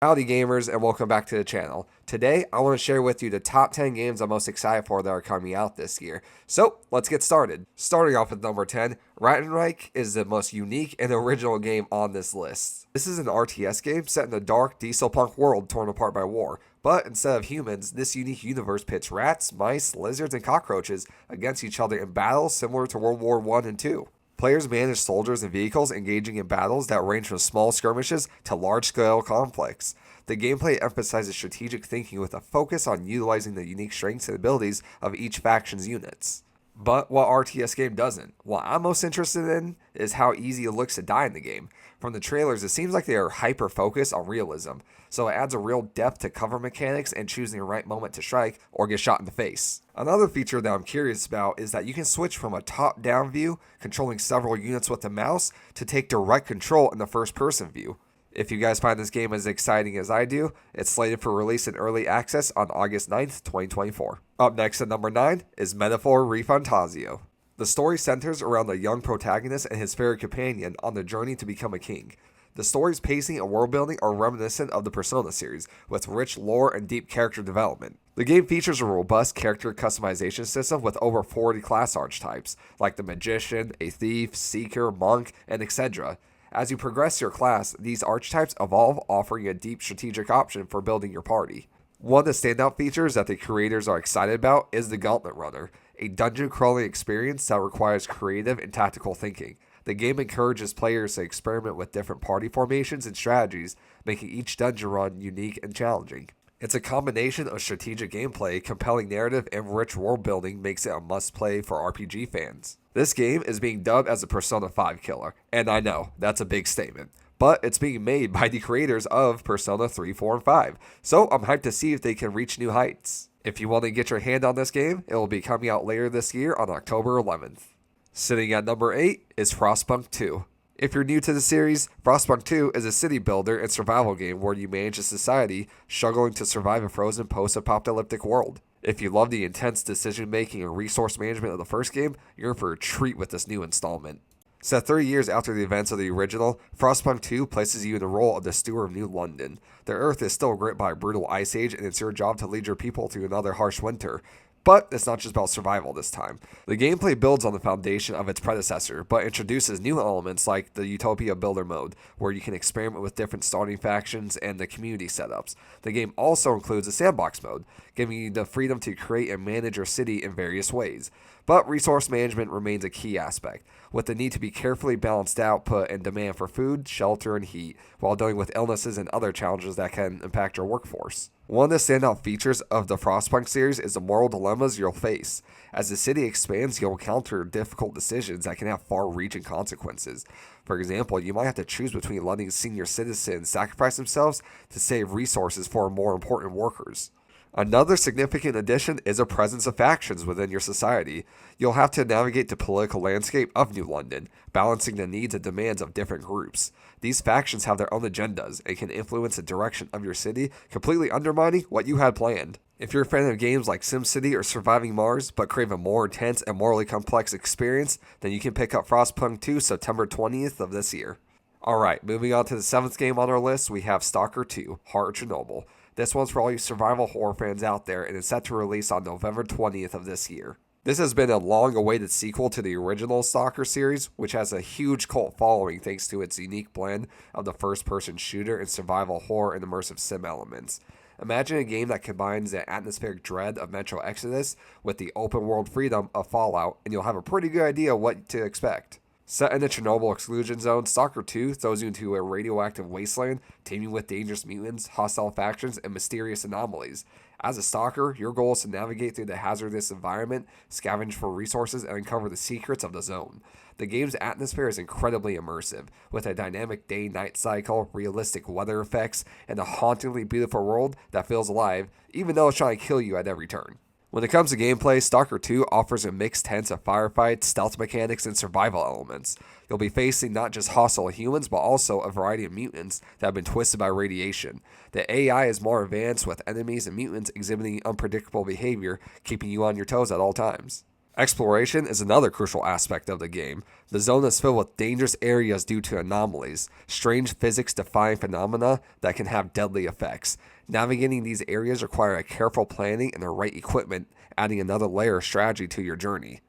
Howdy gamers and welcome back to the channel. Today I want to share with you the top 10 games I'm most excited for that are coming out this year. So let's get started. Starting off with number 10, Rattenreich is the most unique and original game on this list. This is an RTS game set in a dark diesel punk world torn apart by war. But instead of humans, this unique universe pits rats, mice, lizards, and cockroaches against each other in battles similar to World War I and II. Players manage soldiers and vehicles engaging in battles that range from small skirmishes to large-scale conflicts. The gameplay emphasizes strategic thinking with a focus on utilizing the unique strengths and abilities of each faction's units. But what RTS game doesn't? What I'm most interested in is how easy it looks to die in the game. From the trailers, it seems like they are hyper-focused on realism, so it adds a real depth to cover mechanics and choosing the right moment to strike or get shot in the face. Another feature that I'm curious about is that you can switch from a top-down view, controlling several units with the mouse, to take direct control in the first-person view. If you guys find this game as exciting as I do, it's slated for release in early access on August 9th, 2024. Up next at number 9 is Metaphor ReFantazio. The story centers around a young protagonist and his fairy companion on the journey to become a king. The story's pacing and world building are reminiscent of the Persona series, with rich lore and deep character development. The game features a robust character customization system with over 40 class archetypes, like the Magician, a Thief, Seeker, Monk, and etc. As you progress your class, these archetypes evolve, offering a deep strategic option for building your party. One of the standout features that the creators are excited about is the Gauntlet Runner, a dungeon crawling experience that requires creative and tactical thinking. The game encourages players to experiment with different party formations and strategies, making each dungeon run unique and challenging. It's a combination of strategic gameplay, compelling narrative, and rich world building makes it a must-play for RPG fans. This game is being dubbed as a Persona 5 killer, and I know, that's a big statement. But it's being made by the creators of Persona 3, 4, and 5, so I'm hyped to see if they can reach new heights. If you want to get your hand on this game, it will be coming out later this year on October 11th. Sitting at number 8 is Frostpunk 2. If you're new to the series, Frostpunk 2 is a city builder and survival game where you manage a society struggling to survive a frozen post-apocalyptic world. If you love the intense decision making and resource management of the first game, you're in for a treat with this new installment. Set 30 years after the events of the original, Frostpunk 2 places you in the role of the steward of New London. The Earth is still gripped by a brutal ice age, and it's your job to lead your people through another harsh winter. But it's not just about survival this time. The gameplay builds on the foundation of its predecessor, but introduces new elements like the Utopia Builder mode, where you can experiment with different starting factions and the community setups. The game also includes a sandbox mode, giving you the freedom to create and manage your city in various ways. But resource management remains a key aspect, with the need to be carefully balanced output and demand for food, shelter, and heat, while dealing with illnesses and other challenges that can impact your workforce. One of the standout features of the Frostpunk series is the moral dilemmas you'll face. As the city expands, you'll encounter difficult decisions that can have far-reaching consequences. For example, you might have to choose between letting senior citizens sacrifice themselves to save resources for more important workers. Another significant addition is a presence of factions within your society. You'll have to navigate the political landscape of New London, balancing the needs and demands of different groups. These factions have their own agendas and can influence the direction of your city, completely undermining what you had planned. If you're a fan of games like SimCity or Surviving Mars, but crave a more intense and morally complex experience, then you can pick up Frostpunk 2 September 20th of this year. Alright, moving on to the 7th game on our list, we have Stalker 2, Heart of Chernobyl. This one's for all you survival horror fans out there, and is set to release on November 20th of this year. This has been a long-awaited sequel to the original Stalker series, which has a huge cult following thanks to its unique blend of the first-person shooter and survival horror and immersive sim elements. Imagine a game that combines the atmospheric dread of Metro Exodus with the open-world freedom of Fallout, and you'll have a pretty good idea what to expect. Set in the Chernobyl exclusion zone, Stalker 2 throws you into a radioactive wasteland teeming with dangerous mutants, hostile factions, and mysterious anomalies. As a stalker, your goal is to navigate through the hazardous environment, scavenge for resources, and uncover the secrets of the zone. The game's atmosphere is incredibly immersive, with a dynamic day-night cycle, realistic weather effects, and a hauntingly beautiful world that feels alive, even though it's trying to kill you at every turn. When it comes to gameplay, Stalker 2 offers a mixed tent of firefights, stealth mechanics, and survival elements. You'll be facing not just hostile humans, but also a variety of mutants that have been twisted by radiation. The AI is more advanced, with enemies and mutants exhibiting unpredictable behavior, keeping you on your toes at all times. Exploration is another crucial aspect of the game. The zone is filled with dangerous areas due to anomalies, strange physics-defying phenomena that can have deadly effects. Navigating these areas require a careful planning and the right equipment, adding another layer of strategy to your journey.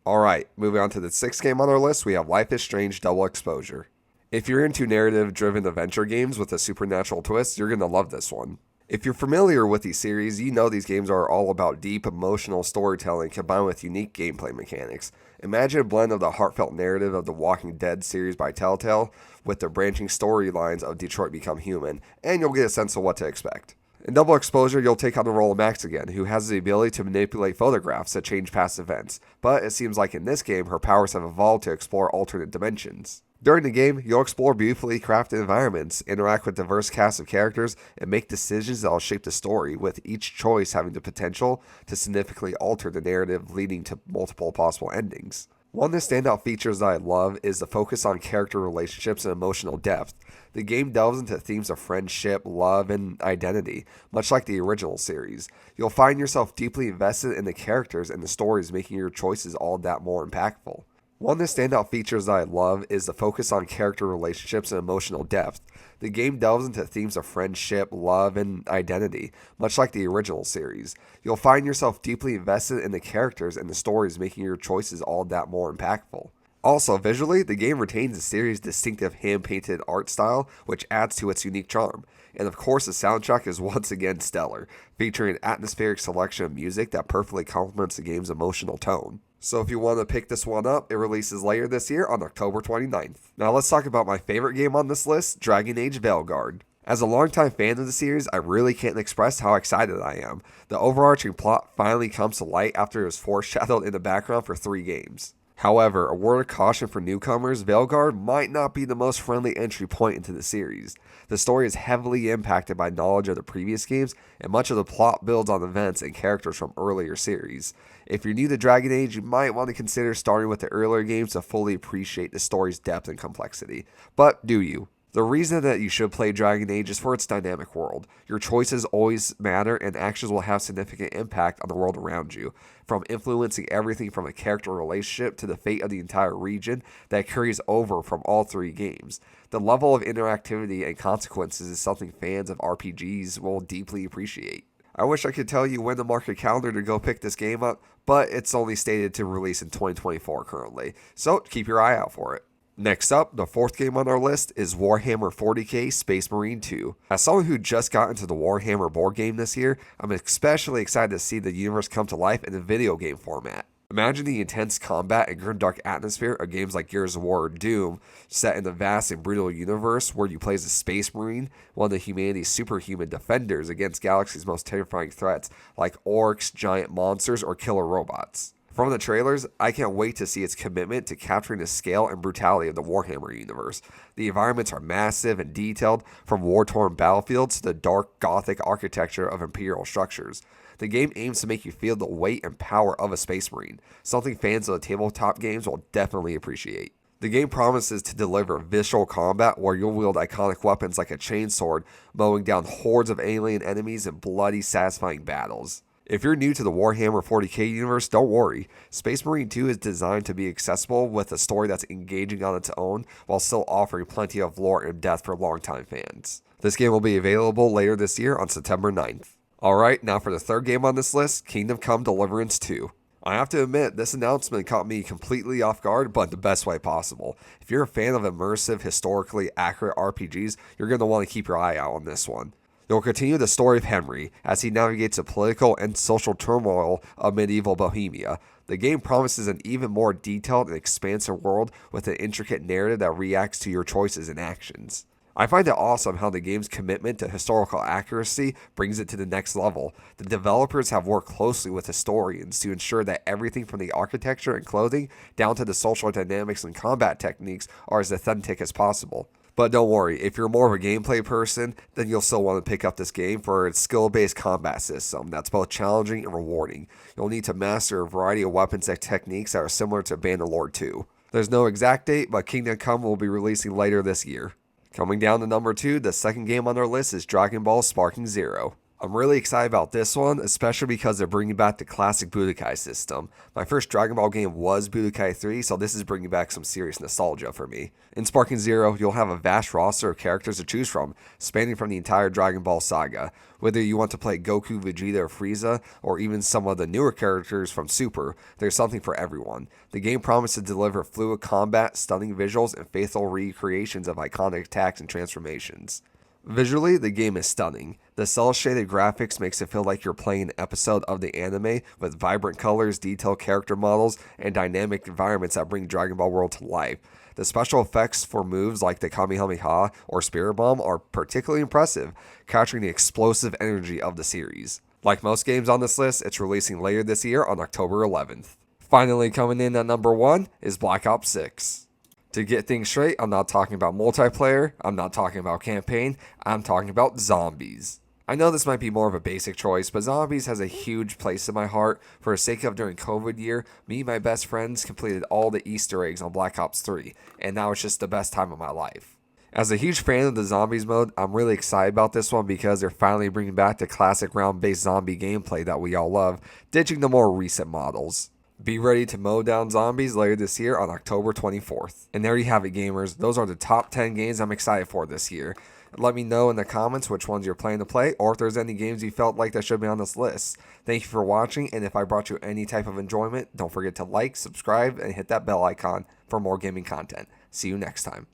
Alright, moving on to the sixth game on our list, we have Life is Strange Double Exposure. If you're into narrative-driven adventure games with a supernatural twist, you're going to love this one. If you're familiar with these series, you know these games are all about deep emotional storytelling combined with unique gameplay mechanics. Imagine a blend of the heartfelt narrative of the Walking Dead series by Telltale with the branching storylines of Detroit Become Human, and you'll get a sense of what to expect. In Double Exposure, you'll take on the role of Max again, who has the ability to manipulate photographs that change past events, but it seems like in this game, her powers have evolved to explore alternate dimensions. During the game, you'll explore beautifully crafted environments, interact with diverse casts of characters, and make decisions that will shape the story, with each choice having the potential to significantly alter the narrative, leading to multiple possible endings. One of the standout features that I love is the focus on character relationships and emotional depth. The game delves into themes of friendship, love, and identity, much like the original series. You'll find yourself deeply invested in the characters and the stories, making your choices all that more impactful. One of the standout features that I love is the focus on character relationships and emotional depth. The game delves into themes of friendship, love, and identity, much like the original series. You'll find yourself deeply invested in the characters and the stories, making your choices all that more impactful. Also, visually, the game retains the series' distinctive hand-painted art style, which adds to its unique charm. And of course, the soundtrack is once again stellar, featuring an atmospheric selection of music that perfectly complements the game's emotional tone. So if you want to pick this one up, it releases later this year on October 29th. Now let's talk about my favorite game on this list, Dragon Age Veilguard. As a longtime fan of the series, I really can't express how excited I am. The overarching plot finally comes to light after it was foreshadowed in the background for 3 games. However, a word of caution for newcomers, Veilguard might not be the most friendly entry point into the series. The story is heavily impacted by knowledge of the previous games, and much of the plot builds on events and characters from earlier series. If you're new to Dragon Age, you might want to consider starting with the earlier games to fully appreciate the story's depth and complexity. But do you? The reason that you should play Dragon Age is for its dynamic world. Your choices always matter, and actions will have significant impact on the world around you, from influencing everything from a character relationship to the fate of the entire region that carries over from all 3 games. The level of interactivity and consequences is something fans of RPGs will deeply appreciate. I wish I could tell you when to mark your calendar to go pick this game up, but it's only stated to release in 2024 currently, so keep your eye out for it. Next up, the 4th game on our list is Warhammer 40k Space Marine 2. As someone who just got into the Warhammer board game this year, I'm especially excited to see the universe come to life in a video game format. Imagine the intense combat and grimdark atmosphere of games like Gears of War or Doom, set in the vast and brutal universe where you play as a Space Marine, one of the humanity's superhuman defenders against galaxy's most terrifying threats like orcs, giant monsters, or killer robots. From the trailers, I can't wait to see its commitment to capturing the scale and brutality of the Warhammer universe. The environments are massive and detailed, from war-torn battlefields to the dark Gothic architecture of Imperial structures. The game aims to make you feel the weight and power of a Space Marine, something fans of the tabletop games will definitely appreciate. The game promises to deliver visceral combat where you'll wield iconic weapons like a chainsword, mowing down hordes of alien enemies in bloody, satisfying battles. If you're new to the Warhammer 40k universe, don't worry. Space Marine 2 is designed to be accessible with a story that's engaging on its own while still offering plenty of lore and depth for longtime fans. This game will be available later this year on September 9th. Alright, now for the 3rd game on this list, Kingdom Come Deliverance 2. I have to admit, this announcement caught me completely off guard, but the best way possible. If you're a fan of immersive, historically accurate RPGs, you're going to want to keep your eye out on this one. It will continue the story of Henry as he navigates the political and social turmoil of medieval Bohemia. The game promises an even more detailed and expansive world with an intricate narrative that reacts to your choices and actions. I find it awesome how the game's commitment to historical accuracy brings it to the next level. The developers have worked closely with historians to ensure that everything from the architecture and clothing down to the social dynamics and combat techniques are as authentic as possible. But don't worry, if you're more of a gameplay person, then you'll still want to pick up this game for its skill-based combat system that's both challenging and rewarding. You'll need to master a variety of weapons and techniques that are similar to Bannerlord 2. There's no exact date, but Kingdom Come will be releasing later this year. Coming down to number 2, the second game on our list is Dragon Ball Sparking Zero. I'm really excited about this one, especially because they're bringing back the classic Budokai system. My first Dragon Ball game was Budokai 3, so this is bringing back some serious nostalgia for me. In Sparking Zero, you'll have a vast roster of characters to choose from, spanning from the entire Dragon Ball saga. Whether you want to play Goku, Vegeta, or Frieza, or even some of the newer characters from Super, there's something for everyone. The game promises to deliver fluid combat, stunning visuals, and faithful recreations of iconic attacks and transformations. Visually, the game is stunning. The cel-shaded graphics makes it feel like you're playing an episode of the anime with vibrant colors, detailed character models, and dynamic environments that bring Dragon Ball World to life. The special effects for moves like the Kamehameha or Spirit Bomb are particularly impressive, capturing the explosive energy of the series. Like most games on this list, it's releasing later this year on October 11th. Finally coming in at number 1 is Black Ops 6. To get things straight, I'm not talking about multiplayer, I'm not talking about campaign, I'm talking about zombies. I know this might be more of a basic choice, but zombies has a huge place in my heart. For the sake of during COVID year, me and my best friends completed all the Easter eggs on Black Ops 3, and now it's just the best time of my life. As a huge fan of the zombies mode, I'm really excited about this one because they're finally bringing back the classic round-based zombie gameplay that we all love, ditching the more recent models. Be ready to mow down zombies later this year on October 24th. And there you have it, gamers. Those are the top 10 games I'm excited for this year. Let me know in the comments which ones you're planning to play, or if there's any games you felt like that should be on this list. Thank you for watching, and if I brought you any type of enjoyment, don't forget to like, subscribe, and hit that bell icon for more gaming content. See you next time.